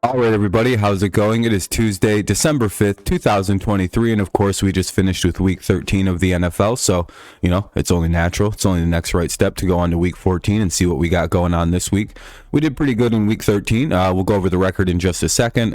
All right, everybody, how's it going? It is Tuesday, December 5th, 2023, and of course, we just finished with Week 13 of the NFL, so, it's only natural. It's only the next right step to go on to Week 14 and see what we got going on this week. We did pretty good in Week 13. We'll go over the record in just a second.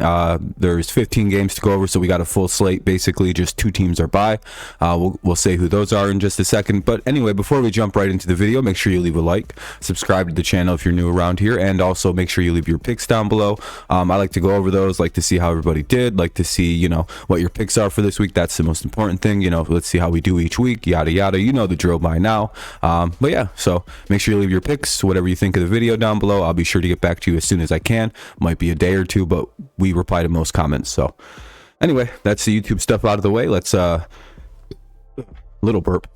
There's 15 games to go over, so we got a full slate. Basically, just two teams are by. We'll say who those are in just a second, but anyway, before we jump right into the video, make sure you leave a like, subscribe to the channel if you're new around here, and also make sure you leave your picks down below. I like to go over those, like to see how everybody did, like to see, what your picks are for this week. That's the most important thing. Let's see how we do each week, yada, yada. You know the drill by now. But yeah, so make sure you leave your picks, whatever you think of the video down below. I'll be sure to get back to you as soon as I can. Might be a day or two, but we reply to most comments. So anyway, that's the YouTube stuff out of the way. Let's, little burp.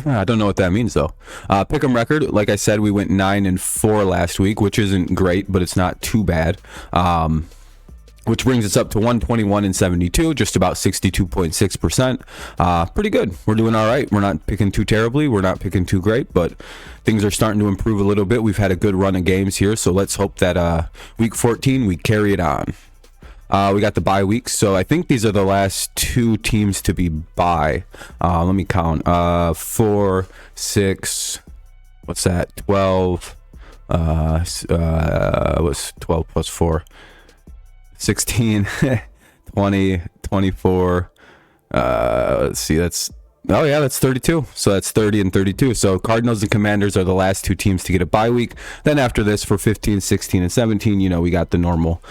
I don't know what that means though. Pick'em record, like I said, we went 9-4 last week, which isn't great, but it's not too bad. Which brings us up to 121-72, just about 62.6%. Pretty good. We're doing all right. We're not picking too terribly. We're not picking too great, but things are starting to improve a little bit. We've had a good run of games here, so let's hope that week 14 we carry it on. We got the bye weeks, so I think these are the last two teams to be bye. Let me count. 4, 6, what's that? 12. What's 12 plus 4? 16, 20, 24. Let's see, that's 32. So that's 30 and 32. So Cardinals and Commanders are the last two teams to get a bye week. Then after this, for 15, 16, and 17, we got the normal.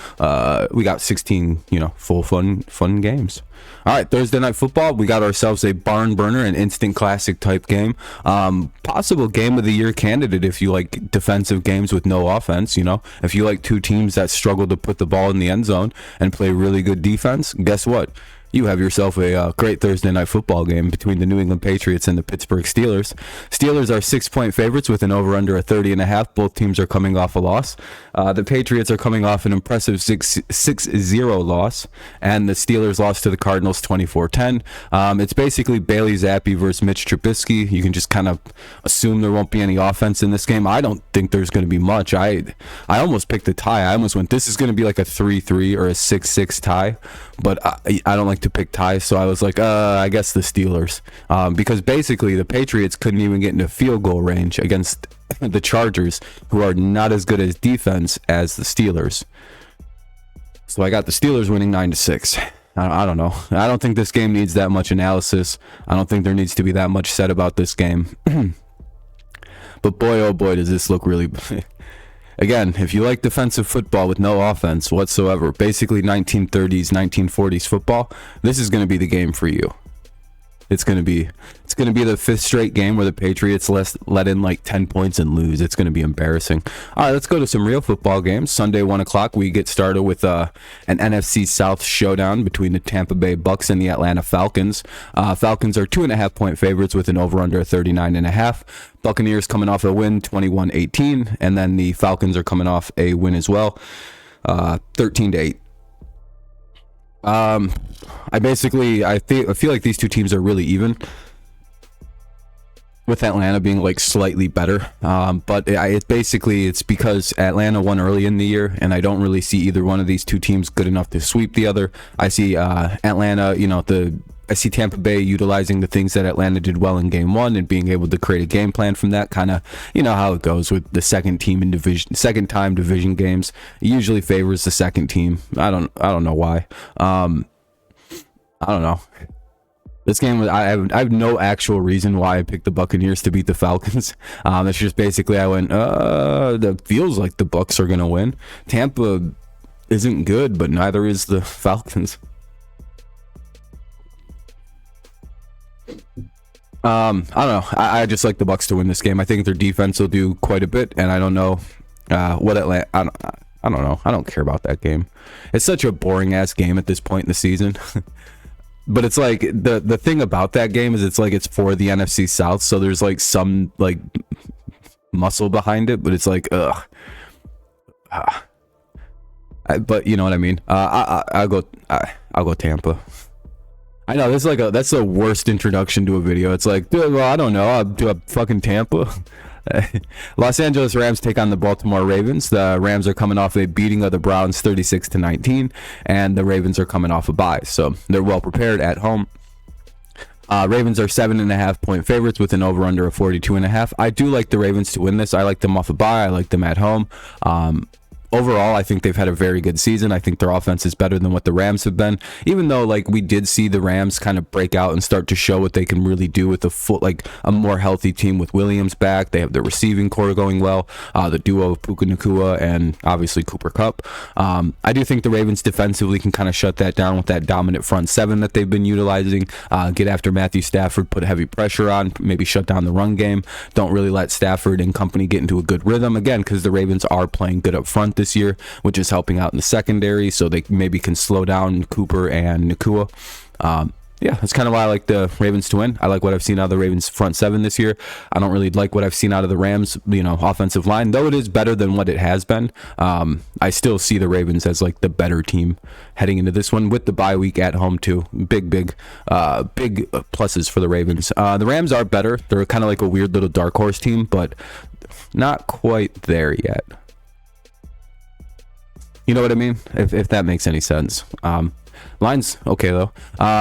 We got 16, full fun games. All right, Thursday Night Football, we got ourselves a barn burner, an instant classic type game. Possible game of the year candidate if you like defensive games with no offense. If you like two teams that struggle to put the ball in the end zone and play really good defense, guess what? You have yourself a great Thursday Night Football game between the New England Patriots and the Pittsburgh Steelers. Steelers are 6-point favorites with an over-under of 30.5. Both teams are coming off a loss. The Patriots are coming off an impressive 6-0 loss, and the Steelers lost to the Cardinals 24-10. It's basically Bailey Zappi versus Mitch Trubisky. You can just kind of assume there won't be any offense in this game. I don't think there's going to be much. I almost picked a tie. I almost went, this is going to be like a 3-3 or a 6-6 tie, but I don't like to pick ties, so I was like, I guess the Steelers, because basically the Patriots couldn't even get into field goal range against the Chargers, who are not as good as defense as the Steelers. So I got the Steelers winning 9-6. I don't know. I don't think this game needs that much analysis. I don't think there needs to be that much said about this game. But boy, oh boy, does this look really... Again, if you like defensive football with no offense whatsoever, basically 1930s, 1940s football, this is going to be the game for you. It's going to be the fifth straight game where the Patriots let in like 10 points and lose. It's going to be embarrassing. All right, let's go to some real football games. Sunday, 1 o'clock, we get started with an NFC South showdown between the Tampa Bay Bucks and the Atlanta Falcons. Falcons are 2.5-point favorites with an over-under of 39.5. Buccaneers coming off a win, 21-18, and then the Falcons are coming off a win as well, 13-8. I feel like these two teams are really even, with Atlanta being like slightly better. But it's because Atlanta won early in the year, and I don't really see either one of these two teams good enough to sweep the other. I see Atlanta, I see Tampa Bay utilizing the things that Atlanta did well in game one and being able to create a game plan from that. Kind of, how it goes with the second time division games. It usually favors the second team. I don't know why. I don't know. This game, I have no actual reason why I picked the Buccaneers to beat the Falcons. It's just basically I went, that feels like the Bucs are gonna win. Tampa isn't good, but neither is the Falcons. I don't know. I just like the Bucs to win this game. I think their defense will do quite a bit, and I don't know what Atlanta. I don't know. I don't care about that game. It's such a boring ass game at this point in the season. But it's like the thing about that game is it's for the NFC South, so there's like some like muscle behind it, but it's like but you know what I mean. I'll go Tampa. I know that's the worst introduction to a video. It's like, dude, well, I don't know. I'll do a fucking Tampa. Los Angeles Rams take on the Baltimore Ravens. The Rams are coming off a beating of the Browns 36-19, and the Ravens are coming off a bye, so they're well prepared at home. Ravens are 7.5-point favorites with an over-under of 42.5. I do like the Ravens to win this. I like them off a bye. I like them at home. Overall, I think they've had a very good season. I think their offense is better than what the Rams have been, even though like we did see the Rams kind of break out and start to show what they can really do with a more healthy team with Williams back. They have the receiving core going well, the duo of Puka Nacua and obviously Cooper Kupp. I do think the Ravens defensively can kind of shut that down with that dominant front seven that they've been utilizing, get after Matthew Stafford, put heavy pressure on, maybe shut down the run game. Don't really let Stafford and company get into a good rhythm, again, because the Ravens are playing good up front this year, which is helping out in the secondary, so they maybe can slow down Cooper and Nacua. Yeah, that's kind of why I like the Ravens to win. I like what I've seen out of the Ravens front seven this year. I don't really like what I've seen out of the Rams, offensive line, though it is better than what it has been. I still see the Ravens as like the better team heading into this one with the bye week at home too. Big pluses for the Ravens. The Rams are better. They're kind of like a weird little dark horse team, but not quite there yet. You know what I mean? If that makes any sense. Lions, okay, though.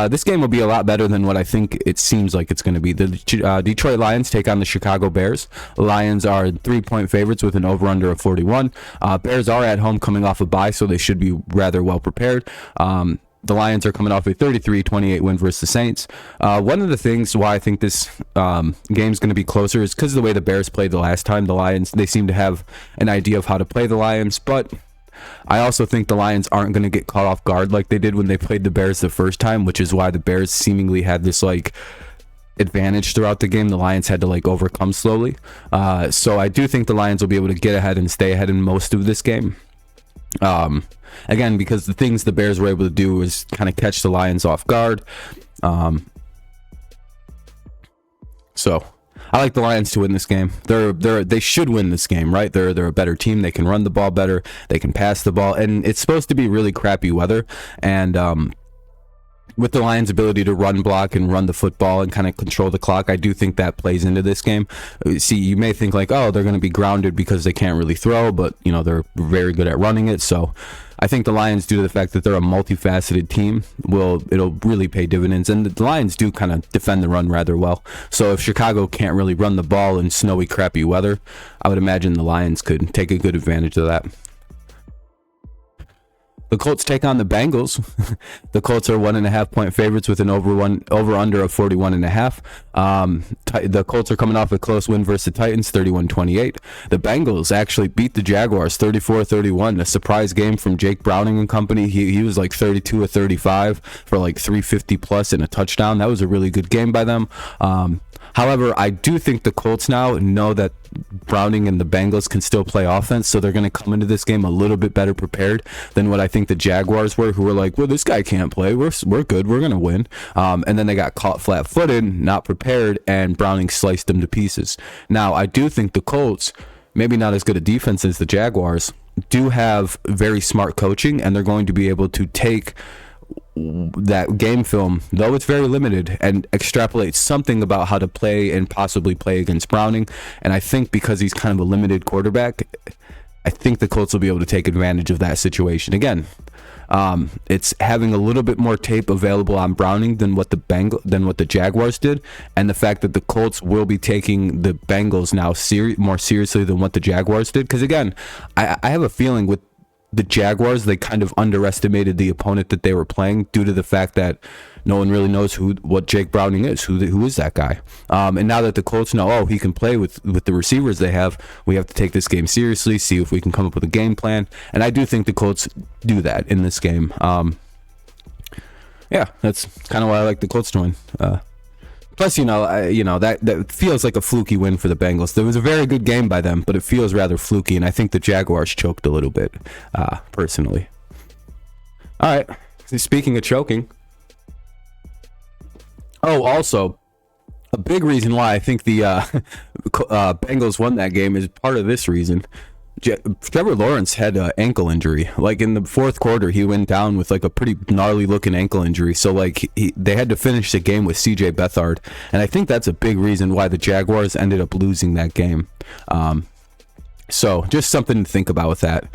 This game will be a lot better than what I think it seems like it's going to be. The Detroit Lions take on the Chicago Bears. Lions are 3-point favorites with an over-under of 41. Bears are at home coming off a bye, so they should be rather well prepared. The Lions are coming off a 33-28 win versus the Saints. One of the things why I think this game's going to be closer is because of the way the Bears played the last time. The Lions, they seem to have an idea of how to play the Lions, but I also think the Lions aren't going to get caught off guard like they did when they played the Bears the first time, which is why the Bears seemingly had this advantage throughout the game. The Lions had to overcome slowly. So I do think the Lions will be able to get ahead and stay ahead in most of this game. Again, because the things the Bears were able to do is kind of catch the Lions off guard. So I like the Lions to win this game. They should win this game, right? They're a better team. They can run the ball better. They can pass the ball, and it's supposed to be really crappy weather. And with the Lions' ability to run block and run the football and kind of control the clock, I do think that plays into this game. See, you may think they're going to be grounded because they can't really throw, but they're very good at running it. So I think the Lions, due to the fact that they're a multifaceted team, it'll really pay dividends. And the Lions do kind of defend the run rather well. So if Chicago can't really run the ball in snowy, crappy weather, I would imagine the Lions could take a good advantage of that. The Colts take on the Bengals. The Colts are 1.5-point favorites with an over-under of 41.5. The Colts are coming off a close win versus the Titans, 31-28. The Bengals actually beat the Jaguars, 34-31. A surprise game from Jake Browning and company. He was 32 of 35 for 350 plus and a touchdown. That was a really good game by them. However, I do think the Colts now know that Browning and the Bengals can still play offense, so they're going to come into this game a little bit better prepared than what I think the Jaguars were, who were well, this guy can't play. We're good. We're going to win. And then they got caught flat-footed, not prepared, and Browning sliced them to pieces. Now, I do think the Colts, maybe not as good a defense as the Jaguars, do have very smart coaching, and they're going to be able to take that game film, though it's very limited, and extrapolate something about how to play and possibly play against Browning. And I think because he's kind of a limited quarterback, I think the Colts will be able to take advantage of that situation. Again, it's having a little bit more tape available on Browning than what the Jaguars did, and the fact that the Colts will be taking the Bengals now more seriously than what the Jaguars did. Because again, I have a feeling with the Jaguars, they kind of underestimated the opponent that they were playing due to the fact that no one really knows what Jake Browning is. Who is that guy? And now that the Colts know, he can play with the receivers they have, we have to take this game seriously, see if we can come up with a game plan. And I do think the Colts do that in this game. Yeah, that's kind of why I like the Colts to win. Plus, that feels like a fluky win for the Bengals. There was a very good game by them, but it feels rather fluky, and I think the Jaguars choked a little bit, personally. All right, speaking of choking. Oh, also, a big reason why I think the Bengals won that game is part of this reason. Trevor Lawrence had an ankle injury. Like in the fourth quarter, he went down with like a pretty gnarly looking ankle injury. So like they had to finish the game with CJ Beathard, and I think that's a big reason why the Jaguars ended up losing that game. So just something to think about with that.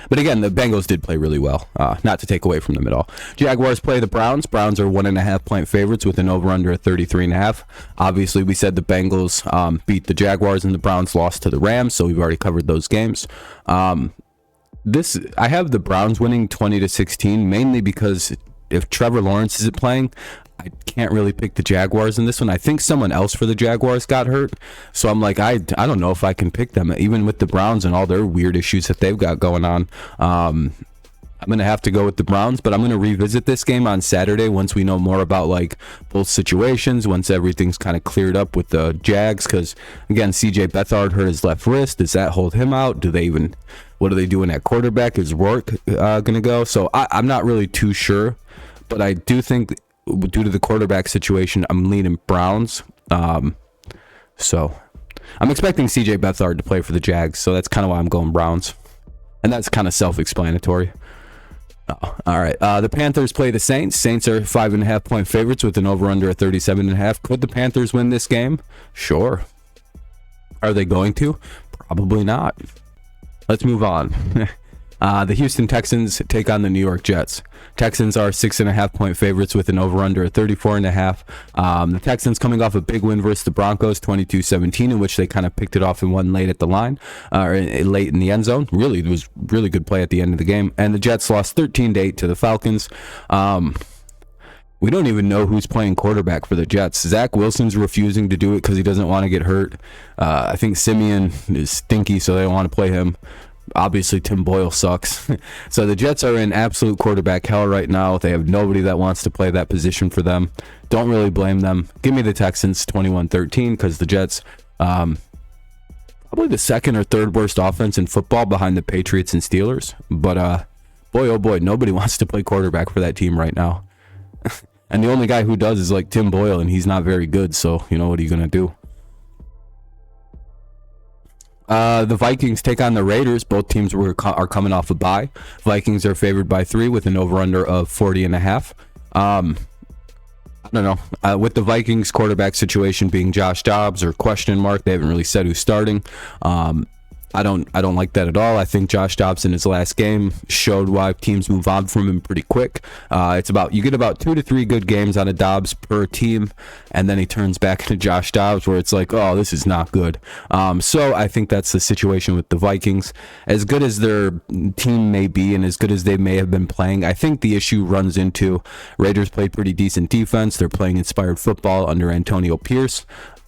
But again, the Bengals did play really well. Not to take away from them at all. Jaguars play the Browns. Browns are 1.5 point favorites with an over-under at 33.5. Obviously, we said the Bengals beat the Jaguars and the Browns lost to the Rams, so we've already covered those games. I have the Browns winning 20-16, mainly because if Trevor Lawrence isn't playing, I can't really pick the Jaguars in this one. I think someone else for the Jaguars got hurt. So I'm like, I don't know if I can pick them, even with the Browns and all their weird issues that they've got going on. I'm going to have to go with the Browns, but I'm going to revisit this game on Saturday once we know more about like both situations, once everything's kind of cleared up with the Jags. Because again, CJ Beathard hurt his left wrist. Does that hold him out? What are they doing at quarterback? Is Rourke going to go? So I'm not really too sure, but I do think due to the quarterback situation, I'm leaning Browns. So I'm expecting CJ Beathard to play for the Jags, so that's kind of why I'm going Browns. And that's kind of self-explanatory. All right. The Panthers play the Saints. Saints are 5.5 point favorites with an over-under at 37.5. Could the Panthers win this game? Sure. Are they going to? Probably not. Let's move on. The Houston Texans take on the New York Jets. Texans are 6.5 point favorites with an over-under at 34.5. The Texans coming off a big win versus the Broncos, 22-17, in which they kind of picked it off and won late at the line, late in the end zone. Really, it was really good play at the end of the game. And the Jets lost 13-8 to the Falcons. We don't even know who's playing quarterback for the Jets. Zach Wilson's refusing to do it because he doesn't want to get hurt. I think Simeon is stinky, so they don't want to play him. Obviously, Tim Boyle sucks. So the Jets are in absolute quarterback hell right now. They have nobody that wants to play that position for them. Don't really blame them. Give me the Texans 21-13 because the Jets, probably the second or third worst offense in football behind the Patriots and Steelers. But boy, oh boy, nobody wants to play quarterback for that team right now. And the only guy who does is like Tim Boyle, and he's not very good. So, what are you going to do? The Vikings take on the Raiders. Both teams are coming off a bye. Vikings are favored by 3 with an over-under of 40.5. I don't know. With the Vikings quarterback situation being Josh Dobbs or question mark, they haven't really said who's starting. I don't like that at all. I think Josh Dobbs in his last game showed why teams move on from him pretty quick. You get about 2 to 3 good games out of Dobbs per team, and then he turns back into Josh Dobbs where it's like, oh, this is not good. So I think that's the situation with the Vikings. As good as their team may be and as good as they may have been playing, I think the issue runs into Raiders played pretty decent defense. They're playing inspired football under Antonio Pierce.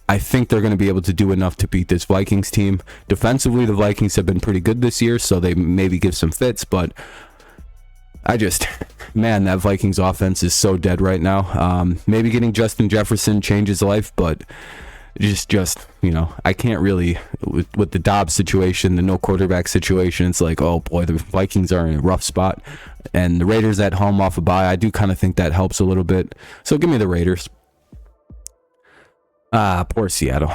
I think they're going to be able to do enough to beat this Vikings team. Defensively, the Vikings have been pretty good this year, so they maybe give some fits, but that Vikings offense is so dead right now. Maybe getting Justin Jefferson changes life, but I can't really, with the Dobbs situation, the no quarterback situation, it's like, oh boy, the Vikings are in a rough spot, and the Raiders at home off a bye, I do kind of think that helps a little bit. So give me the Raiders. Poor Seattle.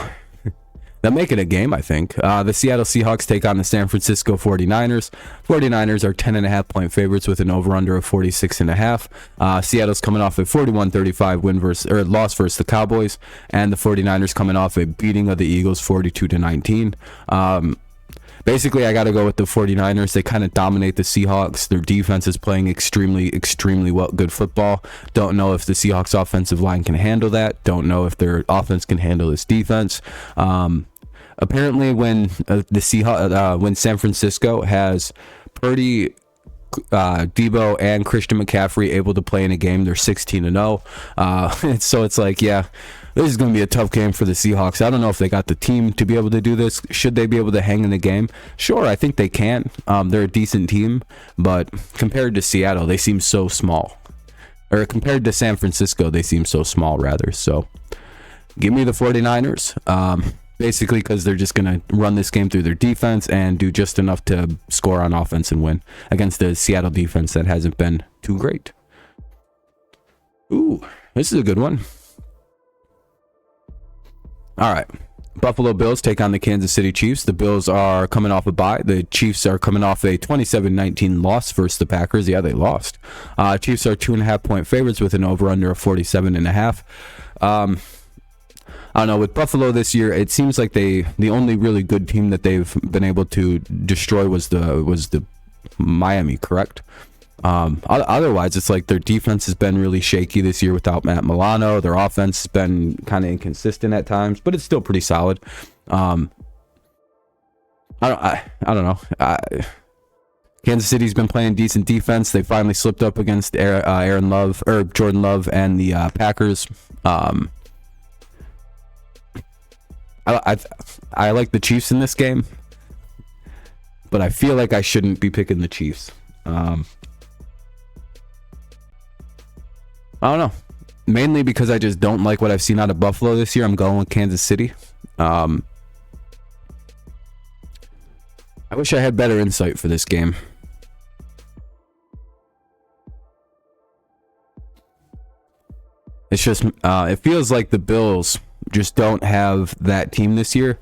They'll make it a game, I think. The Seattle Seahawks take on the San Francisco 49ers. 49ers are 10.5 point favorites with an over-under of 46.5. Seattle's coming off a 41-35 loss versus the Cowboys, and the 49ers coming off a beating of the Eagles 42-19. Basically, I got to go with the 49ers. They kind of dominate the Seahawks. Their defense is playing extremely, extremely good football. Don't know if the Seahawks offensive line can handle that. Don't know if their offense can handle this defense. Apparently, when San Francisco has Purdy, Debo, and Christian McCaffrey able to play in a game, they're 16-0. So it's like, yeah, this is going to be a tough game for the Seahawks. I don't know if they got the team to be able to do this. Should they be able to hang in the game? Sure, I think they can. They're a decent team, but compared to Seattle, they seem so small. Or compared to San Francisco, they seem so small, rather. So give me the 49ers. Basically because they're just going to run this game through their defense and do just enough to score on offense and win against the Seattle defense that hasn't been too great. Ooh, this is a good one. All right. Buffalo Bills take on the Kansas City Chiefs. The Bills are coming off a bye. The Chiefs are coming off a 27-19 loss versus the Packers. Yeah, they lost. Chiefs are 2.5-point favorites with an over-under of 47.5. I don't know. With Buffalo this year, it seems like the only really good team that they've been able to destroy was the Miami, correct? Otherwise, it's like their defense has been really shaky this year without Matt Milano. Their offense has been kind of inconsistent at times, but it's still pretty solid. I don't know. Kansas City's been playing decent defense. They finally slipped up against Jordan Love and the Packers. I like the Chiefs in this game, but I feel like I shouldn't be picking the Chiefs. I don't know. Mainly because I just don't like what I've seen out of Buffalo this year. I'm going with Kansas City. I wish I had better insight for this game. It's just, it feels like the Bills just don't have that team this year.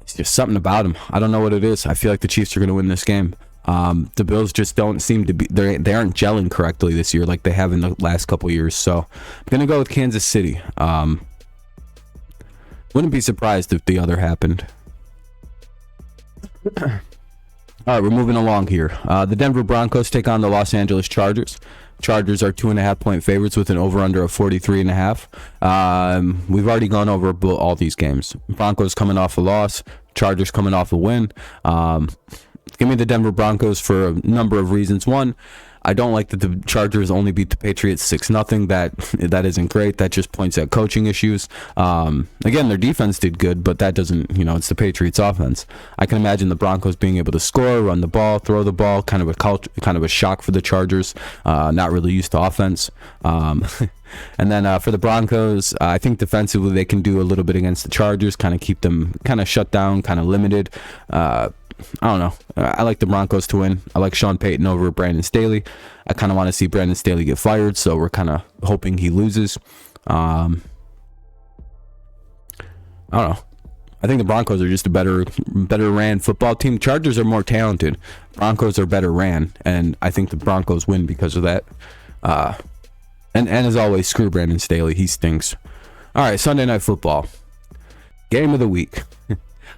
It's just something about them. I don't know what it is. I feel like the Chiefs are going to win this game. The Bills just don't seem to be, they aren't gelling correctly this year like they have in the last couple years. So I'm going to go with Kansas City. Wouldn't be surprised if the other happened. All right, we're moving along here. The Denver Broncos take on the Los Angeles Chargers. Chargers are 2.5-point favorites with an over-under of 43.5. We've already gone over all these games. Broncos coming off a loss. Chargers coming off a win. Give me the Denver Broncos for a number of reasons. One, I don't like that the Chargers only beat the Patriots 6-0. That isn't great. That just points at coaching issues. Again, their defense did good, but that doesn't, it's the Patriots offense. I can imagine the Broncos being able to score, run the ball, throw the ball, kind of a shock for the Chargers, not really used to offense. And then for the Broncos, I think defensively they can do a little bit against the Chargers, kind of keep them kind of shut down, kind of limited. I don't know. I like the Broncos to win. I like Sean Payton over Brandon Staley. I kind of want to see Brandon Staley get fired, so we're kind of hoping he loses. I don't know. I think the Broncos are just a better ran football team. Chargers are more talented. Broncos are better ran, and I think the Broncos win because of that. And as always, screw Brandon Staley. He stinks. All right, Sunday Night Football. Game of the week.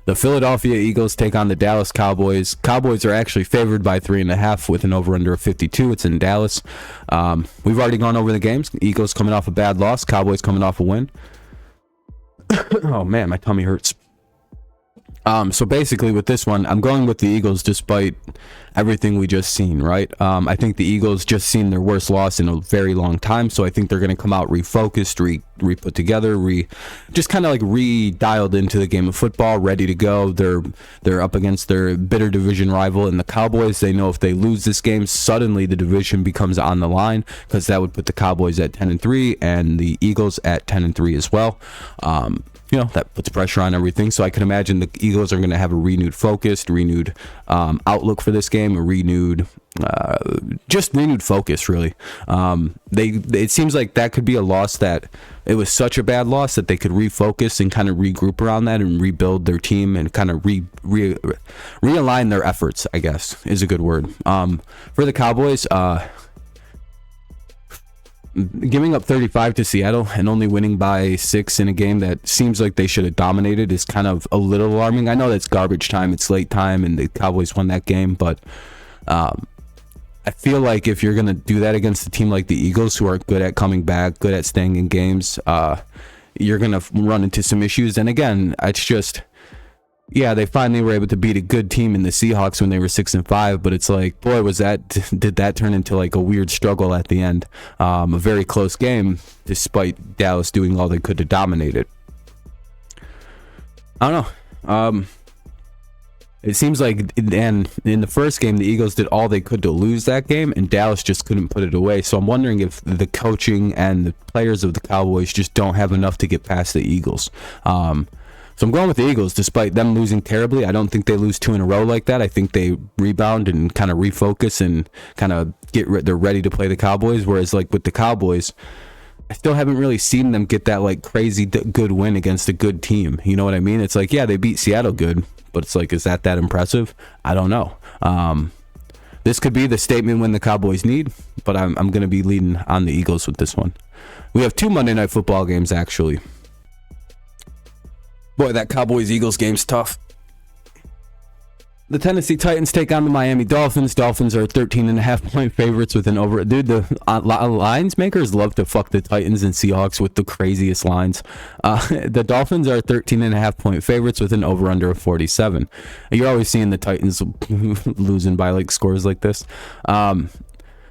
The Philadelphia Eagles take on the Dallas Cowboys. Cowboys are actually favored by 3.5 with an over-under of 52. It's in Dallas. We've already gone over the games. Eagles coming off a bad loss. Cowboys coming off a win. Oh, man, my tummy hurts. So basically with this one, I'm going with the Eagles despite everything we just seen, right? I think the Eagles just seen their worst loss in a very long time, so I think they're going to come out refocused, re-put together, just kind of like re-dialed into the game of football, ready to go. They're up against their bitter division rival in the Cowboys. They know if they lose this game, suddenly the division becomes on the line, because that would put the Cowboys at 10-3 and the Eagles at 10-3 as well. That puts pressure on everything. So I can imagine the Eagles are going to have a renewed focus, renewed outlook for this game, a renewed focus, really. It seems like that could be a loss that it was such a bad loss that they could refocus and kind of regroup around that and rebuild their team and kind of realign their efforts, I guess, is a good word. For the Cowboys, giving up 35 to Seattle and only winning by 6 in a game that seems like they should have dominated is kind of a little alarming. I know that's garbage time, it's late time, and the Cowboys won that game, but I feel like if you're going to do that against a team like the Eagles, who are good at coming back, good at staying in games, you're going to run into some issues. And again, it's just, yeah, they finally were able to beat a good team in the Seahawks when they were 6-5, but it's like, boy, did that turn into like a weird struggle at the end. A very close game, despite Dallas doing all they could to dominate it. I don't know. It seems like in the first game, the Eagles did all they could to lose that game, and Dallas just couldn't put it away. So I'm wondering if the coaching and the players of the Cowboys just don't have enough to get past the Eagles. So I'm going with the Eagles, despite them losing terribly. I don't think they lose 2 in a row like that. I think they rebound and kind of refocus and kind of they're ready to play the Cowboys. Whereas like with the Cowboys, I still haven't really seen them get that like crazy good win against a good team. You know what I mean? It's like, yeah, they beat Seattle good, but it's like, is that impressive? I don't know. This could be the statement win the Cowboys need, but I'm going to be leading on the Eagles with this one. We have 2 Monday Night Football games, actually. Boy, that Cowboys-Eagles game's tough. The Tennessee Titans take on the Miami Dolphins. Dolphins are 13.5-point favorites with an over. Dude, the lines makers love to fuck the Titans and Seahawks with the craziest lines. The Dolphins are 13.5-point favorites with an over-under of 47. You're always seeing the Titans losing by like scores like this. I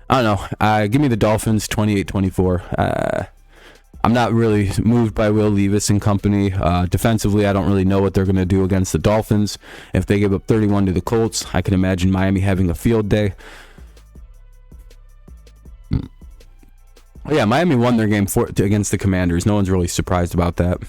don't know. Give me the Dolphins 28-24. I'm not really moved by Will Levis and company. Defensively, I don't really know what they're going to do against the Dolphins. If they give up 31 to the Colts, I can imagine Miami having a field day. Yeah, Miami won their game against the Commanders. No one's really surprised about that.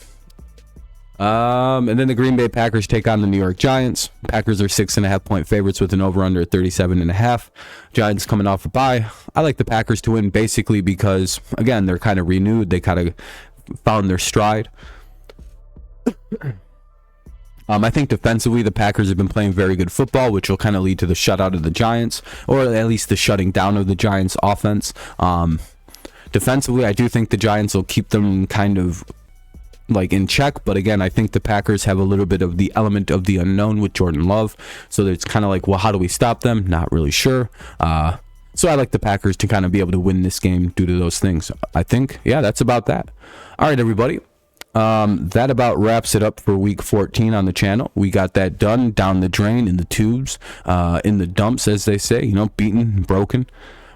And then the Green Bay Packers take on the New York Giants. Packers are 6.5-point favorites with an over-under at 37.5. Giants coming off a bye. I like the Packers to win basically because, again, they're kind of renewed. They kind of found their stride. I think defensively, the Packers have been playing very good football, which will kind of lead to the shutout of the Giants, or at least the shutting down of the Giants' offense. Defensively, I do think the Giants will keep them kind of like in check, but again, I think the Packers have a little bit of the element of the unknown with Jordan Love, so it's kind of like, well, how do we stop them? Not really sure. So I like the Packers to kind of be able to win this game due to those things. I think, yeah, that's about that. All right, everybody. That about wraps it up for week 14 on the channel. We got that done down the drain, in the tubes, in the dumps, as they say, beaten, broken.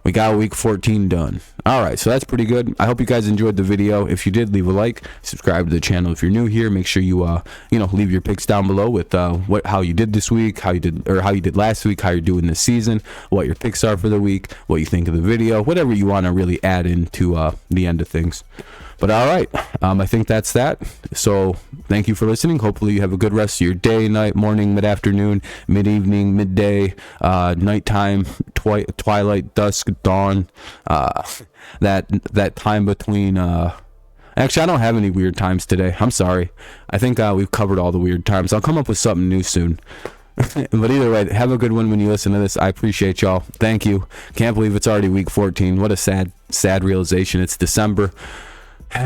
We got week 14 done. All right, so that's pretty good. I hope you guys enjoyed the video. If you did, leave a like, subscribe to the channel if you're new here. Make sure you leave your picks down below with how you did this week, how you did last week, how you're doing this season, what your picks are for the week, what you think of the video, whatever you want to really add into the end of things. But all right, I think that's that. So thank you for listening. Hopefully you have a good rest of your day, night, morning, mid-afternoon, mid-evening, midday, nighttime, twilight, dusk, dawn, that time between. Actually, I don't have any weird times today. I'm sorry. I think we've covered all the weird times. I'll come up with something new soon. But either way, have a good one when you listen to this. I appreciate y'all. Thank you. Can't believe it's already week 14. What a sad realization. It's December. All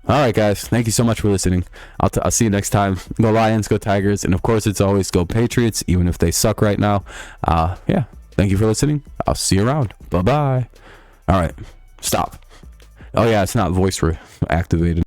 right, guys, thank you so much for listening. I'll see you next time. Go Lions, go Tigers, and of course it's always go Patriots, even if they suck right now. Yeah, thank you for listening. I'll see you around. Bye-bye. All right, stop. Oh yeah, it's not voice activated.